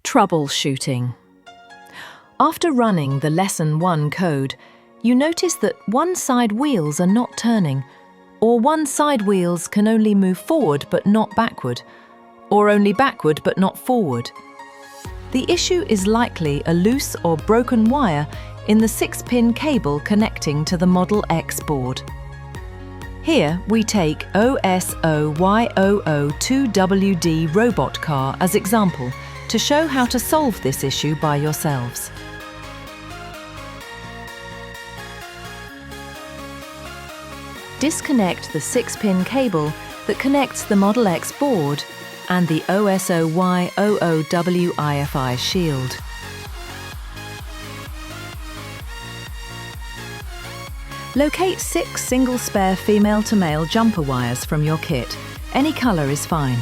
Troubleshooting. After running the Lesson 1 code, you notice that one side wheels are not turning, or one side wheels can only move forward but not backward, or only backward but not forward. The issue is likely a loose or broken wire in the 6-pin cable connecting to the Model X board. Here we take OSOY002WD robot car as example to show how to solve this issue by yourselves. Disconnect the 6-pin cable that connects the Model X board and the OSOY00W IFI shield. Locate 6 single spare female-to-male jumper wires from your kit. Any colour is fine.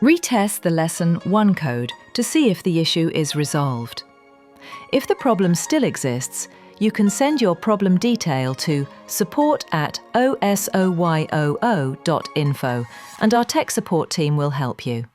Retest the Lesson 1 code to see if the issue is resolved. If the problem still exists, you can send your problem detail to support@osoyo.info and our tech support team will help you.